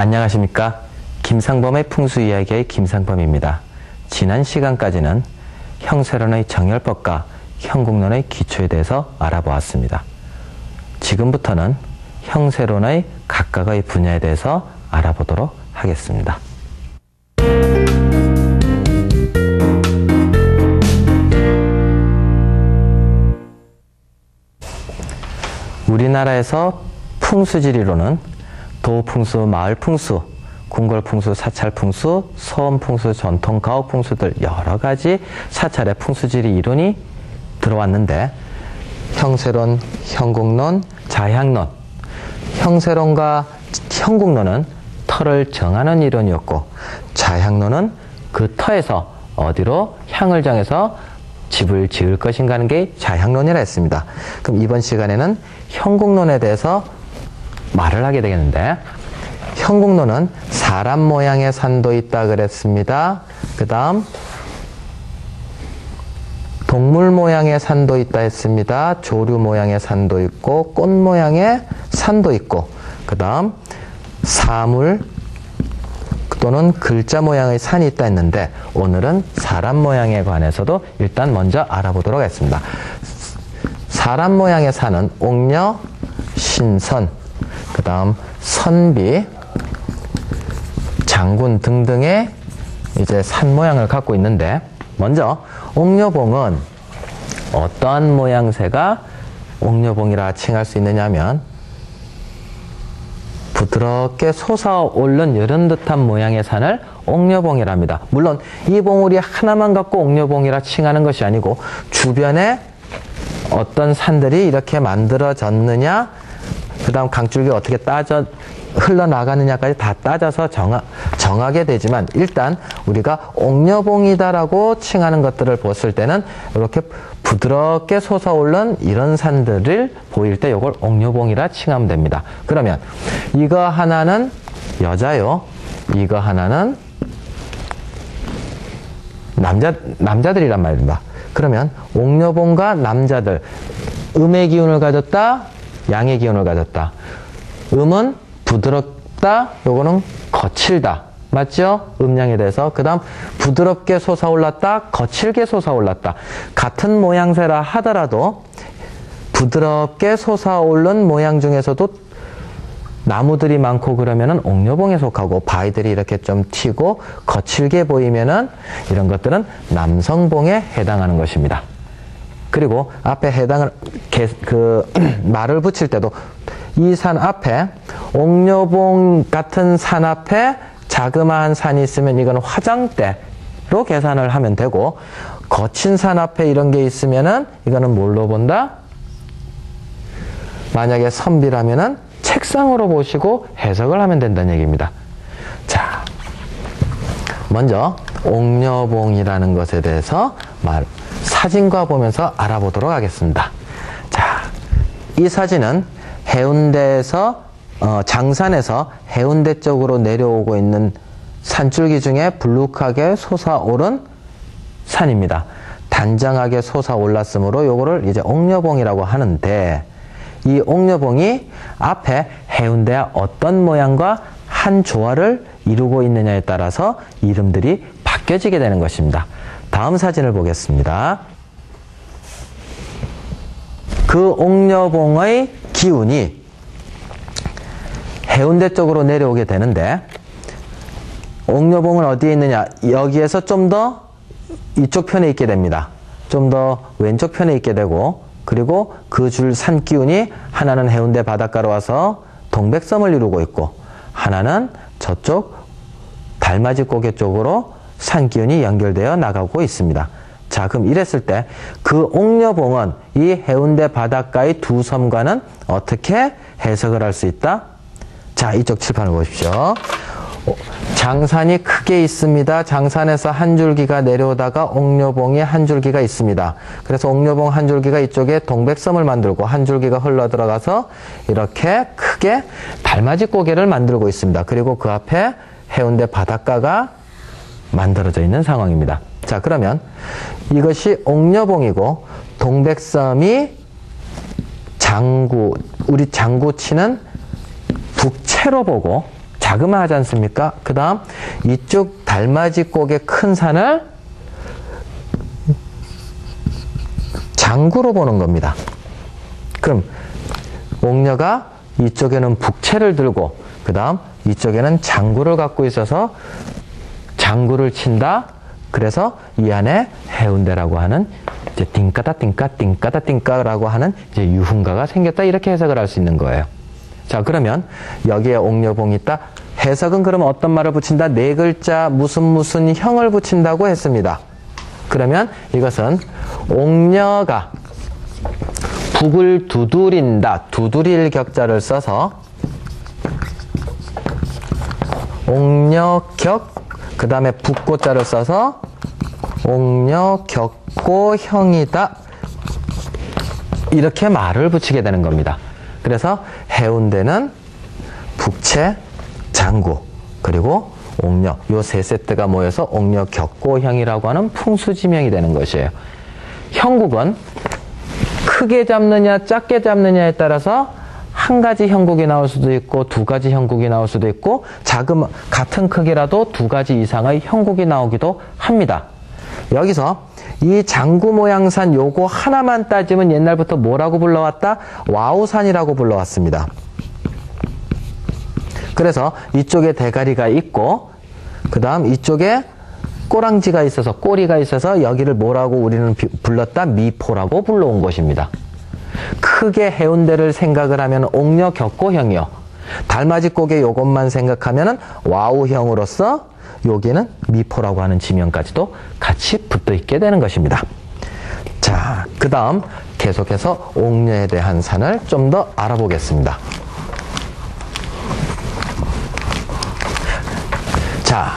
안녕하십니까. 김상범의 풍수이야기의 김상범입니다. 지난 시간까지는 형세론의 정열법과 형국론의 기초에 대해서 알아보았습니다. 지금부터는 형세론의 각각의 분야에 대해서 알아보도록 하겠습니다. 우리나라에서 풍수지리로는 도풍수, 마을풍수, 궁궐풍수, 사찰풍수, 서원풍수, 전통가옥풍수들 여러가지 사찰의 풍수지리 이론이 들어왔는데, 형세론, 형국론, 자향론, 형세론과 형국론은 터를 정하는 이론이었고, 자향론은 그 터에서 어디로 향을 정해서 집을 지을 것인가 하는 게 자향론이라 했습니다. 그럼 이번 시간에는 형국론에 대해서 말을 하게 되겠는데, 형국론은 사람 모양의 산도 있다 그랬습니다. 그 다음 동물 모양의 산도 있다 했습니다. 조류 모양의 산도 있고 꽃 모양의 산도 있고, 그 다음 사물 또는 글자 모양의 산이 있다 했는데, 오늘은 사람 모양에 관해서도 일단 먼저 알아보도록 하겠습니다. 사람 모양의 산은 옥녀, 신선, 그 다음 선비, 장군 등등의 이제 산 모양을 갖고 있는데, 먼저 옥녀봉은 어떠한 모양새가 옥녀봉이라 칭할 수 있느냐 하면, 부드럽게 솟아오른 이런 듯한 모양의 산을 옥녀봉이라 합니다. 물론 이 봉우리 하나만 갖고 옥녀봉이라 칭하는 것이 아니고, 주변에 어떤 산들이 이렇게 만들어졌느냐, 그 다음 강줄기가 어떻게 흘러나가느냐까지 다 따져서 정하게 되지만, 일단 우리가 옥녀봉이다라고 칭하는 것들을 봤을 때는 이렇게 부드럽게 솟아오른 이런 산들을 보일 때 이걸 옥녀봉이라 칭하면 됩니다. 그러면 이거 하나는 여자요, 이거 하나는 남자들이란 말입니다. 그러면 옥녀봉과 남자들, 음의 기운을 가졌다, 양의 기운을 가졌다. 음은 부드럽다, 요거는 거칠다. 맞죠? 음양에 대해서. 그 다음 부드럽게 솟아올랐다, 거칠게 솟아올랐다. 같은 모양새라 하더라도 부드럽게 솟아오른 모양 중에서도 나무들이 많고 그러면은 옥녀봉에 속하고, 바위들이 이렇게 좀 튀고 거칠게 보이면은 이런 것들은 남성봉에 해당하는 것입니다. 그리고 앞에 말을 붙일 때도 이 산 앞에, 옥녀봉 같은 산 앞에 자그마한 산이 있으면 이건 화장대로 계산을 하면 되고, 거친 산 앞에 이런 게 있으면은 이거는 뭘로 본다? 만약에 선비라면은 책상으로 보시고 해석을 하면 된다는 얘기입니다. 자, 먼저 옥녀봉이라는 것에 대해서 사진과 보면서 알아보도록 하겠습니다. 자, 이 사진은 해운대에서 장산에서 해운대 쪽으로 내려오고 있는 산줄기 중에 불룩하게 솟아오른 산입니다. 단정하게 솟아올랐으므로 요거를 이제 옥녀봉이라고 하는데, 이 옥녀봉이 앞에 해운대와 어떤 모양과 한 조화를 이루고 있느냐에 따라서 이름들이 바뀌어지게 되는 것입니다. 다음 사진을 보겠습니다. 그 옥녀봉의 기운이 해운대 쪽으로 내려오게 되는데, 옥녀봉은 어디에 있느냐? 여기에서 좀 더 이쪽 편에 있게 됩니다. 좀 더 왼쪽 편에 있게 되고, 그리고 그 줄 산 기운이 하나는 해운대 바닷가로 와서 동백섬을 이루고 있고, 하나는 저쪽 달맞이 고개 쪽으로 산 기운이 연결되어 나가고 있습니다. 자, 그럼 이랬을 때 그 옥녀봉은 이 해운대 바닷가의 두 섬과는 어떻게 해석을 할 수 있다? 자, 이쪽 칠판을 보십시오. 장산이 크게 있습니다. 장산에서 한 줄기가 내려오다가 옥녀봉이 한 줄기가 있습니다. 그래서 옥녀봉 한 줄기가 이쪽에 동백섬을 만들고, 한 줄기가 흘러 들어가서 이렇게 크게 달맞이 고개를 만들고 있습니다. 그리고 그 앞에 해운대 바닷가가 만들어져 있는 상황입니다. 자, 그러면 이것이 옥녀봉이고, 동백섬이 우리 장구 치는 북채로 보고, 자, 자그마하지 않습니까? 그 다음 이쪽 달맞이 꼭의 큰 산을 장구로 보는 겁니다. 그럼 옥녀가 이쪽에는 북채를 들고 그 다음 이쪽에는 장구를 갖고 있어서 장구를 친다. 그래서 이 안에 해운대라고 하는 이제 띵까다 띵까 띵까다 띵까라고 하는 이제 유흥가가 생겼다. 이렇게 해석을 할 수 있는 거예요. 자, 그러면 여기에 옥녀봉이 있다. 해석은 그러면 어떤 말을 붙인다? 네 글자 무슨 형을 붙인다고 했습니다. 그러면 이것은 옥녀가 북을 두드린다. 두드릴 격자를 써서 옥녀격 그 다음에 북고자를 써서 옥녀격고형이다. 이렇게 말을 붙이게 되는 겁니다. 그래서 해운대는 북채, 장구, 그리고 옥녀 요 세 세트가 모여서 옥녀격고형이라고 하는 풍수지명이 되는 것이에요. 형국은 크게 잡느냐 작게 잡느냐에 따라서 한 가지 형국이 나올 수도 있고 두 가지 형국이 나올 수도 있고 같은 크기라도 두 가지 이상의 형국이 나오기도 합니다. 여기서 이 장구 모양산 요거 하나만 따지면 옛날부터 뭐라고 불러왔다? 와우산이라고 불러왔습니다. 그래서 이쪽에 대가리가 있고 그 다음 이쪽에 꼬랑지가 있어서 꼬리가 있어서 여기를 뭐라고 우리는 불렀다? 미포라고 불러온 것입니다. 크게 해운대를 생각을 하면 옥녀격고형이요. 달맞이고개 요것만 생각하면 와우형으로서 여기는 미포라고 하는 지명까지도 같이 붙어 있게 되는 것입니다. 자, 그 다음 계속해서 옥녀에 대한 산을 좀 더 알아보겠습니다. 자,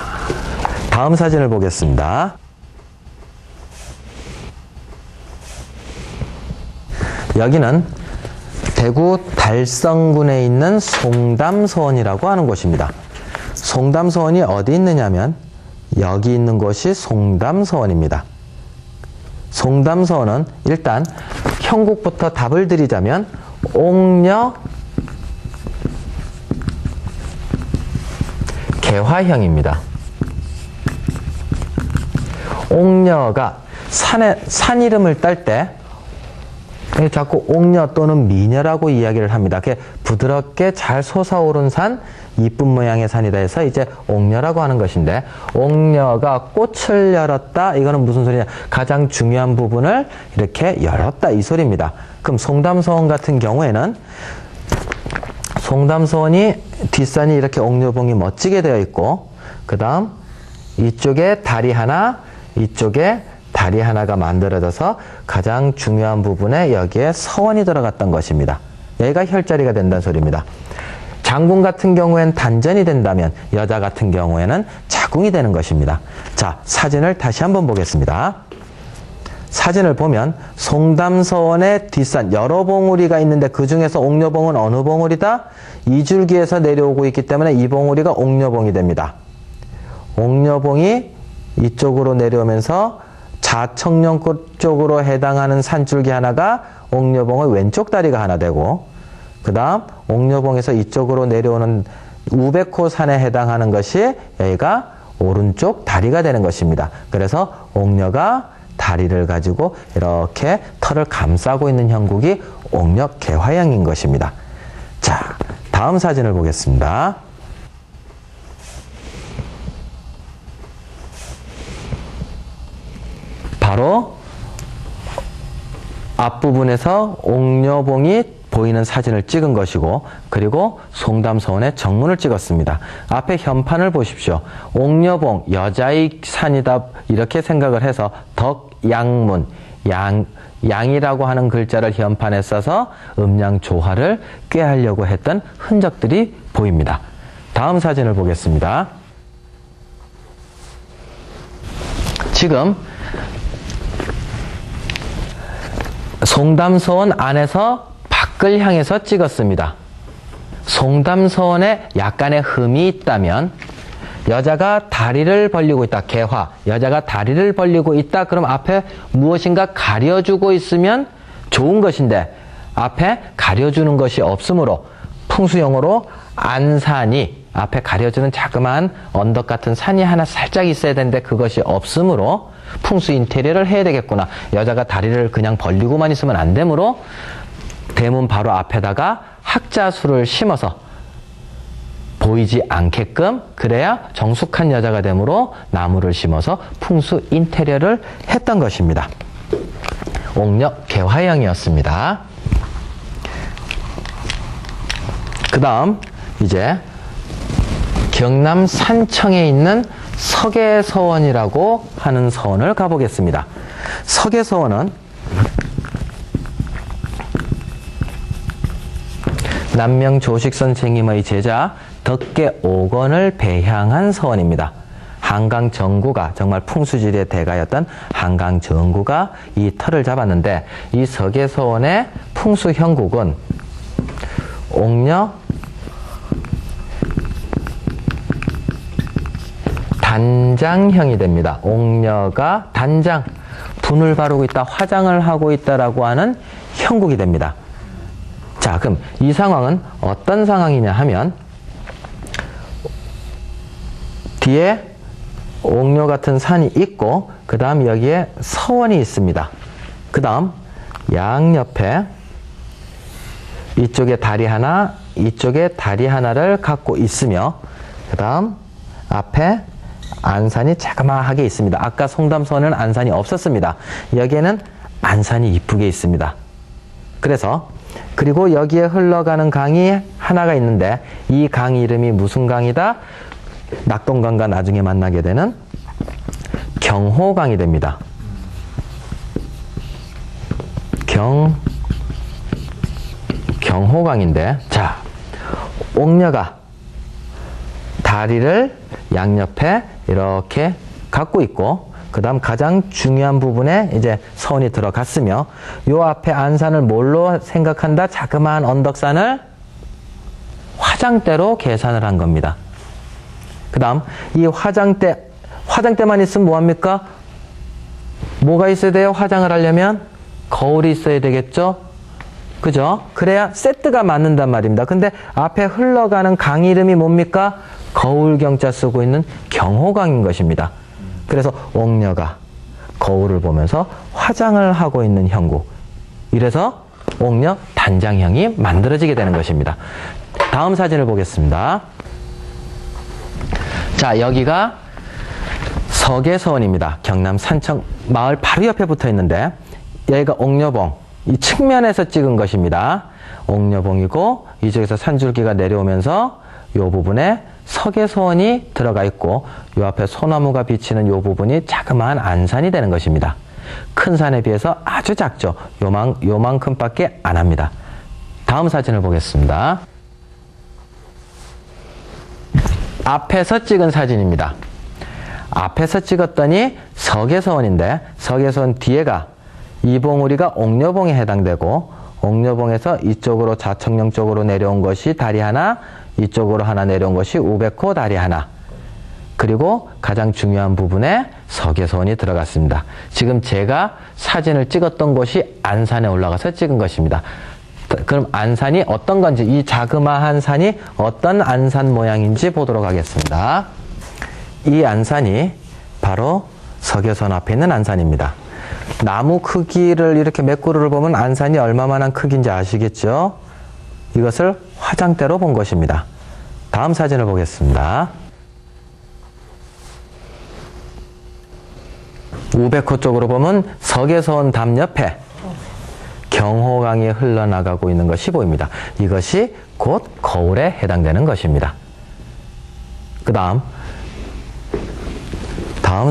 다음 사진을 보겠습니다. 여기는 대구 달성군에 있는 송담서원이라고 하는 곳입니다. 송담서원이 어디 있느냐면 여기 있는 곳이 송담서원입니다. 송담서원은 일단 형국부터 답을 드리자면 옥녀 개화형입니다. 옥녀가 산 이름을 딸 때 자꾸 옥녀 또는 미녀라고 이야기를 합니다. 부드럽게 잘 솟아오른 산, 이쁜 모양의 산이다 해서 이제 옥녀라고 하는 것인데 옥녀가 꽃을 열었다. 이거는 무슨 소리냐? 가장 중요한 부분을 이렇게 열었다. 이 소리입니다. 그럼 송담서원 같은 경우에는 송담서원이 뒷산이 이렇게 옥녀봉이 멋지게 되어 있고 그 다음 이쪽에 다리 하나, 이쪽에 다리 하나가 만들어져서 가장 중요한 부분에 여기에 서원이 들어갔던 것입니다. 여기가 혈자리가 된다는 소리입니다. 장군 같은 경우에는 단전이 된다면 여자 같은 경우에는 자궁이 되는 것입니다. 자, 사진을 다시 한번 보겠습니다. 사진을 보면 송담서원의 뒷산 여러 봉우리가 있는데 그 중에서 옥녀봉은 어느 봉우리다? 이줄기에서 내려오고 있기 때문에 이 봉우리가 옥녀봉이 됩니다. 옥녀봉이 이쪽으로 내려오면서 자청령 쪽으로 해당하는 산줄기 하나가 옥녀봉의 왼쪽 다리가 하나 되고 그 다음 옥녀봉에서 이쪽으로 내려오는 우백호 산에 해당하는 것이 여기가 오른쪽 다리가 되는 것입니다. 그래서 옥녀가 다리를 가지고 이렇게 털을 감싸고 있는 형국이 옥녀 개화형인 것입니다. 자, 다음 사진을 보겠습니다. 바로 앞부분에서 옥녀봉이 보이는 사진을 찍은 것이고 그리고 송담서원의 정문을 찍었습니다. 앞에 현판을 보십시오. 옥녀봉 여자의 산이다 이렇게 생각을 해서 덕양문 양이라고 하는 글자를 현판에 써서 음양 조화를 꾀하려고 했던 흔적들이 보입니다. 다음 사진을 보겠습니다. 지금 송담서원 안에서 밖을 향해서 찍었습니다. 송담서원에 약간의 흠이 있다면 여자가 다리를 벌리고 있다. 개화. 여자가 다리를 벌리고 있다. 그럼 앞에 무엇인가 가려주고 있으면 좋은 것인데 앞에 가려주는 것이 없으므로 풍수용어로 안산이 앞에 가려주는 자그마한 언덕 같은 산이 하나 살짝 있어야 되는데 그것이 없으므로 풍수 인테리어를 해야 되겠구나. 여자가 다리를 그냥 벌리고만 있으면 안 되므로 대문 바로 앞에다가 학자수를 심어서 보이지 않게끔, 그래야 정숙한 여자가 되므로 나무를 심어서 풍수 인테리어를 했던 것입니다. 옥력 개화형이었습니다. 그 다음 이제 경남 산청에 있는 석계서원이라고 하는 서원을 가보겠습니다. 석계서원은 남명 조식 선생님의 제자 덕계 오건을 배향한 서원입니다. 한강 정구가, 정말 풍수지리의 대가였던 한강 정구가 이 터를 잡았는데, 이 석계서원의 풍수 형국은 옥력 단장형이 됩니다. 옥녀가 단장, 분을 바르고 있다, 화장을 하고 있다라고 하는 형국이 됩니다. 자, 그럼 이 상황은 어떤 상황이냐 하면, 뒤에 옥녀 같은 산이 있고 그 다음 여기에 서원이 있습니다. 그 다음 양옆에 이쪽에 다리 하나, 이쪽에 다리 하나를 갖고 있으며, 그 다음 앞에 안산이 자그마하게 있습니다. 아까 송담서원에는 안산이 없었습니다. 여기에는 안산이 이쁘게 있습니다. 그래서, 그리고 여기에 흘러가는 강이 하나가 있는데, 이 강 이름이 무슨 강이다? 낙동강과 나중에 만나게 되는 경호강이 됩니다. 경호강인데, 자, 옥녀가 다리를 양옆에 이렇게 갖고 있고, 그 다음 가장 중요한 부분에 이제 서원이 들어갔으며, 요 앞에 안산을 뭘로 생각한다? 자그마한 언덕산을 화장대로 계산을 한 겁니다. 그 다음 이 화장대만 있으면 뭐합니까? 뭐가 있어야 돼요? 화장을 하려면 거울이 있어야 되겠죠? 그죠? 그래야 세트가 맞는단 말입니다. 근데 앞에 흘러가는 강 이름이 뭡니까? 거울경자 쓰고 있는 경호강인 것입니다. 그래서 옥녀가 거울을 보면서 화장을 하고 있는 형국, 이래서 옥녀 단장형이 만들어지게 되는 것입니다. 다음 사진을 보겠습니다. 자, 여기가 석계서원입니다. 경남 산청 마을 바로 옆에 붙어 있는데, 여기가 옥녀봉, 이 측면에서 찍은 것입니다. 옥녀봉이고, 이쪽에서 산줄기가 내려오면서 이 부분에 석계서원이 들어가 있고, 이 앞에 소나무가 비치는 이 부분이 자그마한 안산이 되는 것입니다. 큰 산에 비해서 아주 작죠. 요만큼밖에 안 합니다. 다음 사진을 보겠습니다. 앞에서 찍은 사진입니다. 앞에서 찍었더니 석계서원인데, 석계서원 뒤에가 이봉우리가 옥녀봉에 해당되고, 옥녀봉에서 이쪽으로 자청령 쪽으로 내려온 것이 다리 하나, 이쪽으로 하나 내려온 것이 우백호 다리 하나, 그리고 가장 중요한 부분에 석계서원이 들어갔습니다. 지금 제가 사진을 찍었던 곳이 안산에 올라가서 찍은 것입니다. 그럼 안산이 어떤 건지, 이 자그마한 산이 어떤 안산 모양인지 보도록 하겠습니다. 이 안산이 바로 석계서원 앞에 있는 안산입니다. 나무 크기를 이렇게 몇 그루를 보면 안산이 얼마만한 크기인지 아시겠죠? 이것을 화장대로 본 것입니다. 다음 사진을 보겠습니다. 우백호 쪽으로 보면 석계서원 담 옆에 경호강이 흘러나가고 있는 것이 보입니다. 이것이 곧 거울에 해당되는 것입니다. 그 다음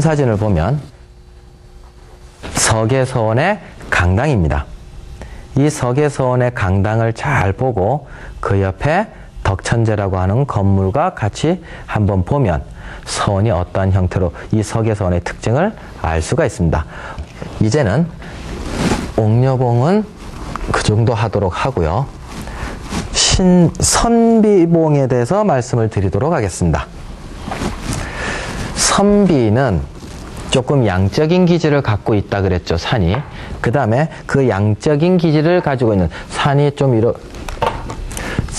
사진을 보면 석계서원의 강당입니다. 이 석계서원의 강당을 잘 보고 그 옆에 덕천제라고 하는 건물과 같이 한번 보면 서원이 어떠한 형태로 이 석계서원의 특징을 알 수가 있습니다. 이제는 옥녀봉은 그 정도 하도록 하고요. 선비봉에 대해서 말씀을 드리도록 하겠습니다. 선비는 조금 양적인 기질을 갖고 있다 그랬죠, 산이. 그 다음에 그 양적인 기질을 가지고 있는 산이 좀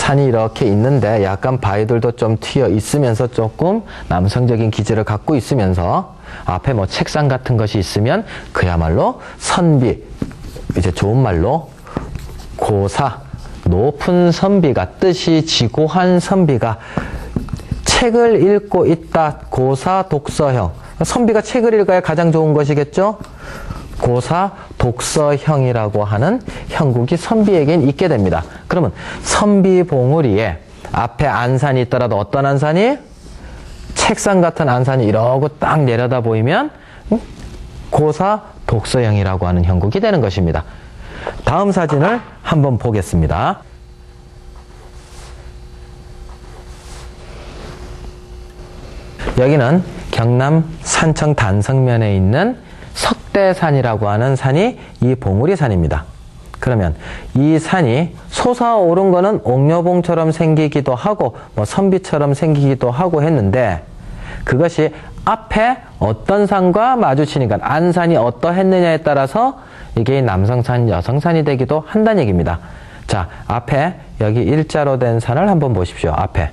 산이 이렇게 있는데 약간 바위들도 좀 튀어 있으면서 조금 남성적인 기질을 갖고 있으면서 앞에 뭐 책상 같은 것이 있으면 그야말로 선비, 이제 좋은 말로 고사, 높은 선비가, 뜻이 지고한 선비가 책을 읽고 있다. 고사 독서형. 선비가 책을 읽어야 가장 좋은 것이겠죠? 고사 독서형이라고 하는 형국이 선비에겐 있게 됩니다. 그러면 선비 봉우리에 앞에 안산이 있더라도 어떤 안산이? 책상 같은 안산이 이러고 딱 내려다 보이면 고사 독서형이라고 하는 형국이 되는 것입니다. 다음 사진을 한번 보겠습니다. 여기는 경남 산청 단성면에 있는 석대산이라고 하는 산이 이 봉우리산입니다. 그러면 이 산이 솟아오른 거는 옥녀봉처럼 생기기도 하고 뭐 선비처럼 생기기도 하고 했는데 그것이 앞에 어떤 산과 마주치니까 안산이 어떠했느냐에 따라서 이게 남성산, 여성산이 되기도 한다는 얘기입니다. 자, 앞에 여기 일자로 된 산을 한번 보십시오. 앞에.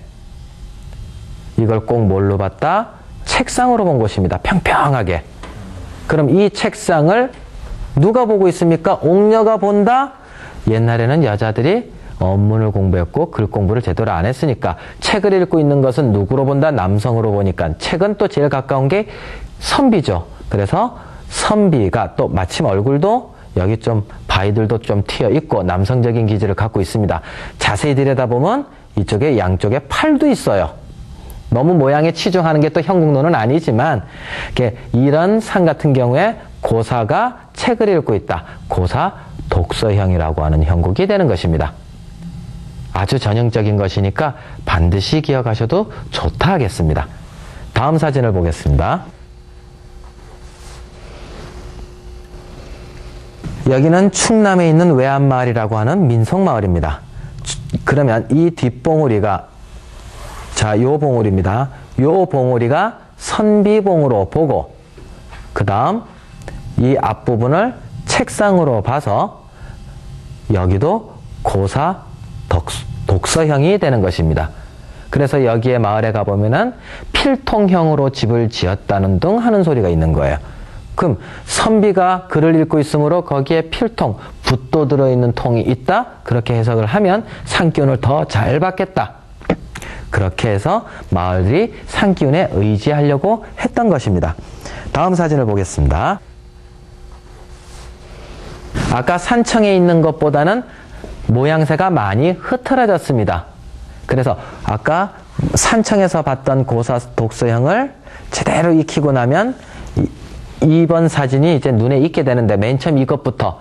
이걸 꼭 뭘로 봤다? 책상으로 본 것입니다. 평평하게. 그럼 이 책상을 누가 보고 있습니까? 옥녀가 본다? 옛날에는 여자들이 언문을 공부했고 글 공부를 제대로 안 했으니까 책을 읽고 있는 것은 누구로 본다? 남성으로 보니까 책은 또 제일 가까운 게 선비죠. 그래서 선비가 또 마침 얼굴도 여기 좀 바위들도 좀 튀어 있고 남성적인 기질을 갖고 있습니다. 자세히 들여다보면 이쪽에 양쪽에 팔도 있어요. 너무 모양에 치중하는 게 또 형국론은 아니지만 이런 산 같은 경우에 고사가 책을 읽고 있다. 고사 독서형이라고 하는 형국이 되는 것입니다. 아주 전형적인 것이니까 반드시 기억하셔도 좋다 하겠습니다. 다음 사진을 보겠습니다. 여기는 충남에 있는 외암마을이라고 하는 민속마을입니다. 그러면 이 뒷봉우리가 자, 요 봉우리입니다. 요 봉우리가 선비봉으로 보고 그 다음 이 앞부분을 책상으로 봐서 여기도 고사 독서형이 되는 것입니다. 그래서 여기에 마을에 가보면은 필통형으로 집을 지었다는 등 하는 소리가 있는 거예요. 그럼 선비가 글을 읽고 있으므로 거기에 필통, 붓도 들어있는 통이 있다? 그렇게 해석을 하면 산기운을 더 잘 받겠다. 그렇게 해서 마을이 산기운에 의지하려고 했던 것입니다. 다음 사진을 보겠습니다. 아까 산청에 있는 것보다는 모양새가 많이 흐트러졌습니다. 그래서 아까 산청에서 봤던 고사 독서형을 제대로 익히고 나면 이번 사진이 이제 눈에 익게 되는데 맨 처음 이것부터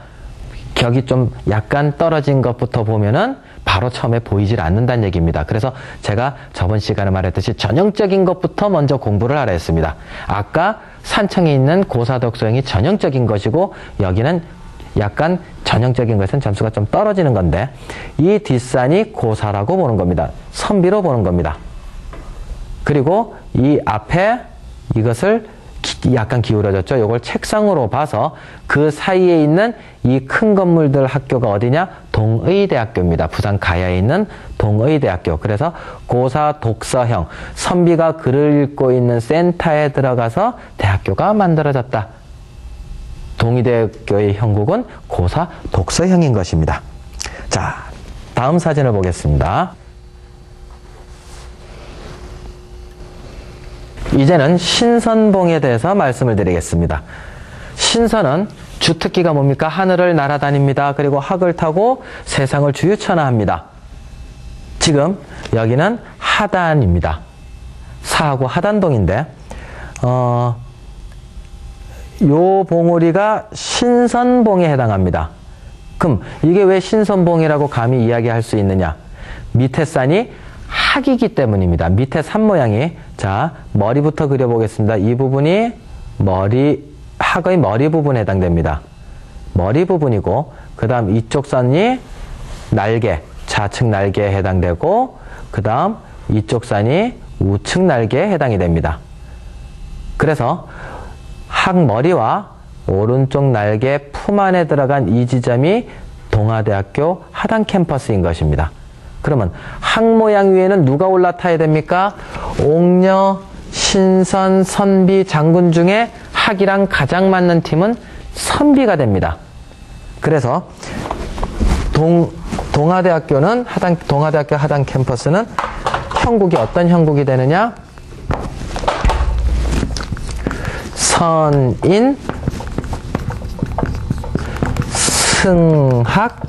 격이 좀 약간 떨어진 것부터 보면은 바로 처음에 보이질 않는다는 얘기입니다. 그래서 제가 저번 시간에 말했듯이 전형적인 것부터 먼저 공부를 하라 했습니다. 아까 산청에 있는 고사 독서형이 전형적인 것이고 여기는 약간 전형적인 것은 점수가 좀 떨어지는 건데 이 뒷산이 고사라고 보는 겁니다. 선비로 보는 겁니다. 그리고 이 앞에 이것을 약간 기울어졌죠. 이걸 책상으로 봐서 그 사이에 있는 이 큰 건물들 학교가 어디냐? 동의대학교입니다. 부산 가야에 있는 동의대학교. 그래서 고사 독서형, 선비가 글을 읽고 있는 센터에 들어가서 대학교가 만들어졌다. 동의대학교의 형국은 고사 독서형인 것입니다. 자, 다음 사진을 보겠습니다. 이제는 신선봉에 대해서 말씀을 드리겠습니다. 신선은 주특기가 뭡니까? 하늘을 날아다닙니다. 그리고 학을 타고 세상을 주유천하합니다. 지금 여기는 하단입니다. 사하고 하단동인데 요 봉우리가 신선봉에 해당합니다. 그럼 이게 왜 신선봉이라고 감히 이야기할 수 있느냐? 밑에 산이 학이기 때문입니다. 밑에 산 모양이 자 머리부터 그려보겠습니다. 이 부분이 학의 머리 부분에 해당됩니다. 머리 부분이고 그 다음 이쪽 산이 날개, 좌측 날개에 해당되고 그 다음 이쪽 산이 우측 날개에 해당이 됩니다. 그래서 학머리와 오른쪽 날개 품 안에 들어간 이 지점이 동아대학교 하단 캠퍼스인 것입니다. 그러면 항 모양 위에는 누가 올라타야 됩니까? 옥녀, 신선, 선비, 장군 중에 학이랑 가장 맞는 팀은 선비가 됩니다. 그래서 동아대학교는 동아대학교 하단 캠퍼스는 형국이 어떤 형국이 되느냐? 선인, 승학,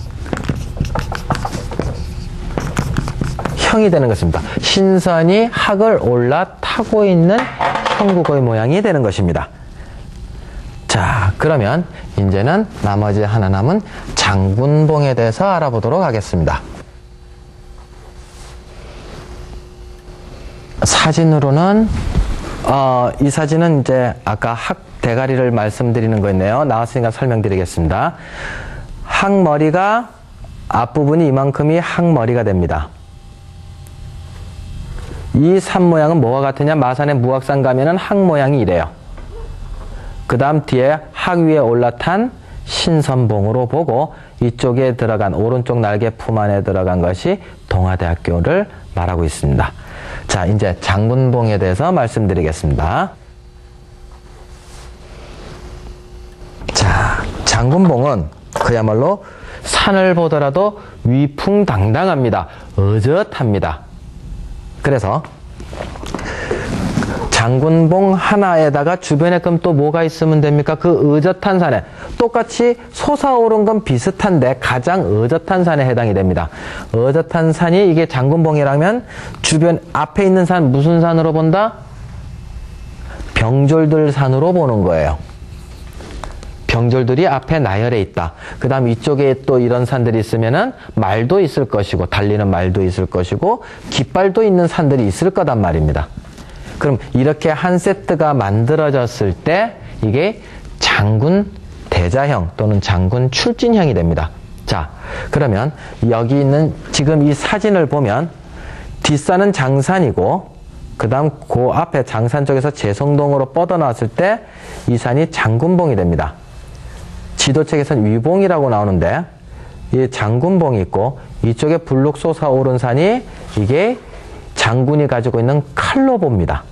형이 되는 것입니다. 신선이 학을 올라타고 있는 형국의 모양이 되는 것입니다. 자, 그러면 이제는 나머지 하나 남은 장군봉에 대해서 알아보도록 하겠습니다. 사진으로는 이 사진은 이제 아까 학 대가리를 말씀드리는 거였네요. 나왔으니까 설명드리겠습니다. 학머리가 앞부분이 이만큼이 학머리가 됩니다. 이 산 모양은 뭐와 같으냐? 마산의 무악산 가면은 학 모양이 이래요. 그 다음 뒤에 학 위에 올라탄 신선봉으로 보고 이쪽에 들어간 오른쪽 날개 품 안에 들어간 것이 동아대학교를 말하고 있습니다. 자, 이제 장군봉에 대해서 말씀드리겠습니다. 자, 장군봉은 그야말로 산을 보더라도 위풍당당합니다. 어젓합니다. 그래서 장군봉 하나에다가 주변에 그럼 또 뭐가 있으면 됩니까? 그 어젓한 산에 똑같이 솟아오른 건 비슷한데 가장 어젓한 산에 해당이 됩니다. 어젓한 산이 이게 장군봉이라면 주변 앞에 있는 산 무슨 산으로 본다? 병졸들 산으로 보는 거예요. 병졸들이 앞에 나열해 있다. 그 다음 이쪽에 또 이런 산들이 있으면은 말도 있을 것이고 달리는 말도 있을 것이고 깃발도 있는 산들이 있을 거단 말입니다. 그럼 이렇게 한 세트가 만들어졌을 때 이게 장군 대자형 또는 장군 출진형이 됩니다. 자, 그러면 여기 있는 지금 이 사진을 보면 뒷산은 장산이고 그 다음 그 앞에 장산 쪽에서 제성동으로 뻗어나왔을 때 이 산이 장군봉이 됩니다. 지도책에서는 위봉이라고 나오는데 이 장군봉이 있고 이쪽에 불룩 솟아오른 산이 이게 장군이 가지고 있는 칼로 봅니다.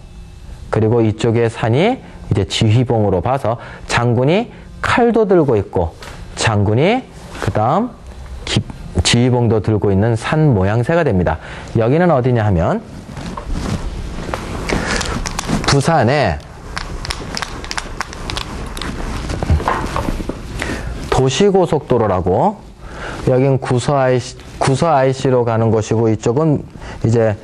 그리고 이쪽의 산이 이제 지휘봉으로 봐서 장군이 칼도 들고 있고 장군이 그 다음 지휘봉도 들고 있는 산 모양새가 됩니다. 여기는 어디냐 하면 부산에 도시고속도로라고 여긴 구서 IC로 가는 곳이고 이쪽은 이제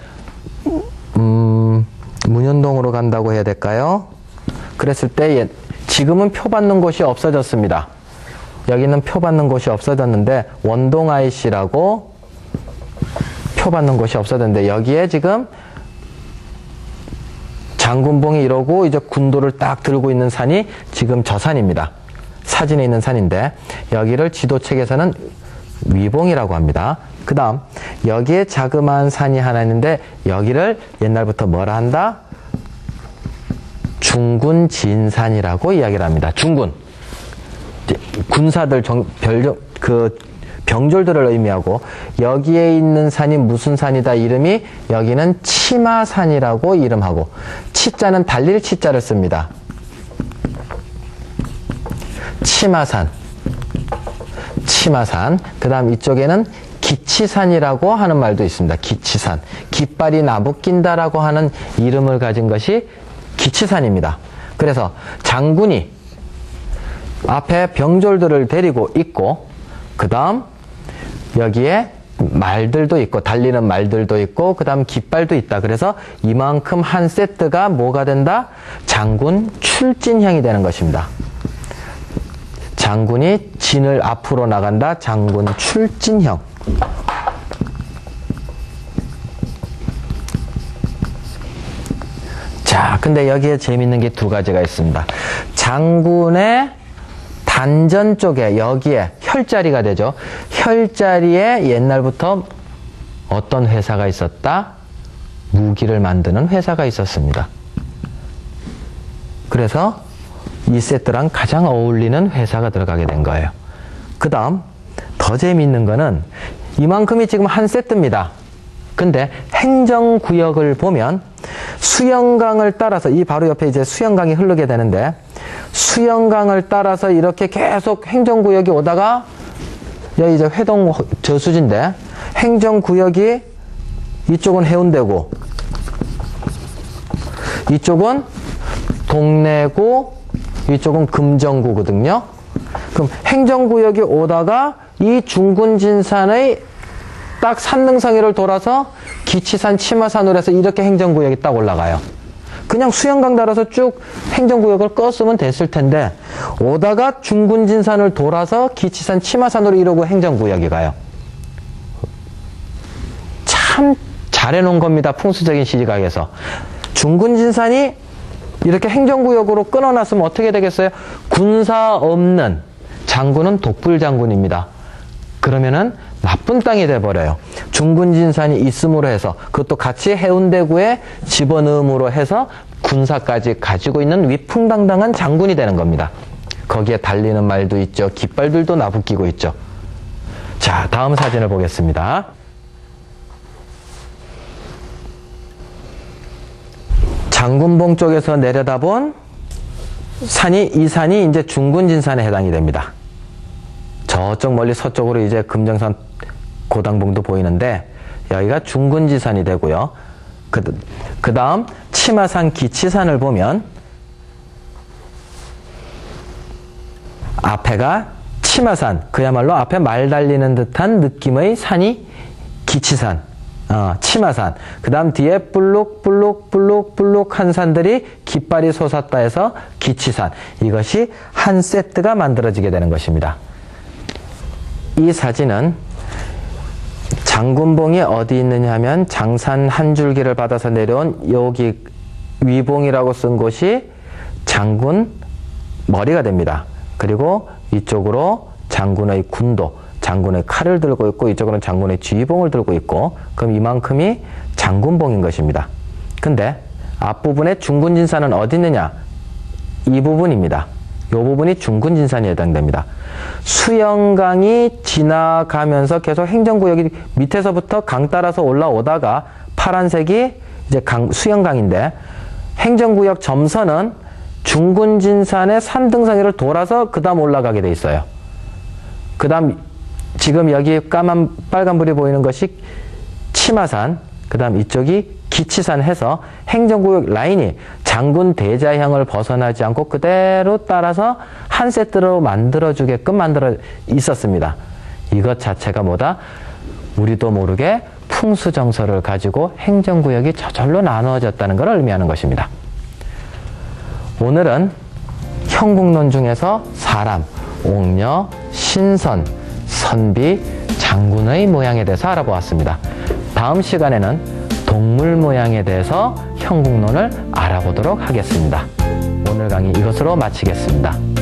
문현동으로 간다고 해야 될까요? 그랬을 때 지금은 표 받는 곳이 없어졌습니다. 여기는 표 받는 곳이 없어졌는데 원동 IC라고 표 받는 곳이 없어졌는데 여기에 지금 장군봉이 이러고 이제 군도를 딱 들고 있는 산이 지금 저 산입니다. 사진에 있는 산인데 여기를 지도책에서는 위봉이라고 합니다. 그 다음 여기에 자그마한 산이 하나 있는데 여기를 옛날부터 뭐라 한다? 중군진산이라고 이야기를 합니다. 중군 군사들 병졸들을 의미하고 여기에 있는 산이 무슨 산이다 이름이 여기는 치마산이라고 이름하고 치자는 달릴 치자를 씁니다. 치마산, 그 다음 이쪽에는 기치산이라고 하는 말도 있습니다. 기치산, 깃발이 나부낀다라고 하는 이름을 가진 것이 기치산입니다. 그래서 장군이 앞에 병졸들을 데리고 있고 그 다음 여기에 말들도 있고 달리는 말들도 있고 그 다음 깃발도 있다. 그래서 이만큼 한 세트가 뭐가 된다? 장군 출진형이 되는 것입니다. 장군이 진을 앞으로 나간다. 장군 출진형. 자, 근데 여기에 재밌는 게 두 가지가 있습니다. 장군의 단전 쪽에 여기에 혈자리가 되죠. 혈자리에 옛날부터 어떤 회사가 있었다? 무기를 만드는 회사가 있었습니다. 그래서 이 세트랑 가장 어울리는 회사가 들어가게 된 거예요. 그 다음 더 재미있는 거는 이만큼이 지금 한 세트입니다. 근데 행정구역을 보면 수영강을 따라서 이 바로 옆에 이제 수영강이 흐르게 되는데 수영강을 따라서 이렇게 계속 행정구역이 오다가 여기 이제 회동 저수지인데 행정구역이 이쪽은 해운대고 이쪽은 동래구 이쪽은 금정구거든요. 그럼 행정구역이 오다가 이 중군진산의 딱 산능성이를 돌아서 기치산 치마산으로 해서 이렇게 행정구역이 딱 올라가요. 그냥 수영강 따라서 쭉 행정구역을 껐으면 됐을 텐데 오다가 중군진산을 돌아서 기치산 치마산으로 이러고 행정구역이 가요. 참 잘해놓은 겁니다. 풍수적인 시각에서. 중군진산이 이렇게 행정구역으로 끊어놨으면 어떻게 되겠어요? 군사 없는 장군은 독불장군입니다. 그러면은 나쁜 땅이 돼버려요. 중군진산이 있음으로 해서 그것도 같이 해운대구에 집어넣음으로 해서 군사까지 가지고 있는 위풍당당한 장군이 되는 겁니다. 거기에 달리는 말도 있죠. 깃발들도 나부끼고 있죠. 자, 다음 사진을 보겠습니다. 장군봉 쪽에서 내려다본 산이 이 산이 이제 중군진산에 해당이 됩니다. 저쪽 멀리 서쪽으로 이제 금정산 고당봉도 보이는데 여기가 중군진산이 되고요. 그 다음 치마산 기치산을 보면 앞에가 치마산, 그야말로 앞에 말 달리는 듯한 느낌의 산이 기치산, 치마산. 그 다음 뒤에 불룩한 산들이 깃발이 솟았다 해서 기치산. 이것이 한 세트가 만들어지게 되는 것입니다. 이 사진은 장군봉이 어디 있느냐 하면 장산 한 줄기를 받아서 내려온 여기 위봉이라고 쓴 곳이 장군 머리가 됩니다. 그리고 이쪽으로 장군의 군도, 장군의 칼을 들고 있고 이쪽으로는 장군의 지휘봉을 들고 있고 그럼 이만큼이 장군봉인 것입니다. 근데 앞부분에 중군진산은 어디 있느냐? 이 부분입니다. 이 부분이 중군진산에 해당됩니다. 수영강이 지나가면서 계속 행정구역이 밑에서부터 강 따라서 올라오다가 파란색이 이제 수영강인데 행정구역 점선은 중군진산의 산등성이를 돌아서 그 다음 올라가게 돼 있어요. 그 다음 지금 여기 빨간불이 보이는 것이 치마산, 그 다음 이쪽이 기치산 해서 행정구역 라인이 장군 대자형을 벗어나지 않고 그대로 따라서 한 세트로 만들어주게끔 만들어 있었습니다. 이것 자체가 뭐다? 우리도 모르게 풍수정서를 가지고 행정구역이 저절로 나누어졌다는 것을 의미하는 것입니다. 오늘은 형국론 중에서 사람, 옥녀, 신선, 선비, 장군의 모양에 대해서 알아보았습니다. 다음 시간에는 동물 모양에 대해서 형국론을 알아보도록 하겠습니다. 오늘 강의 이것으로 마치겠습니다.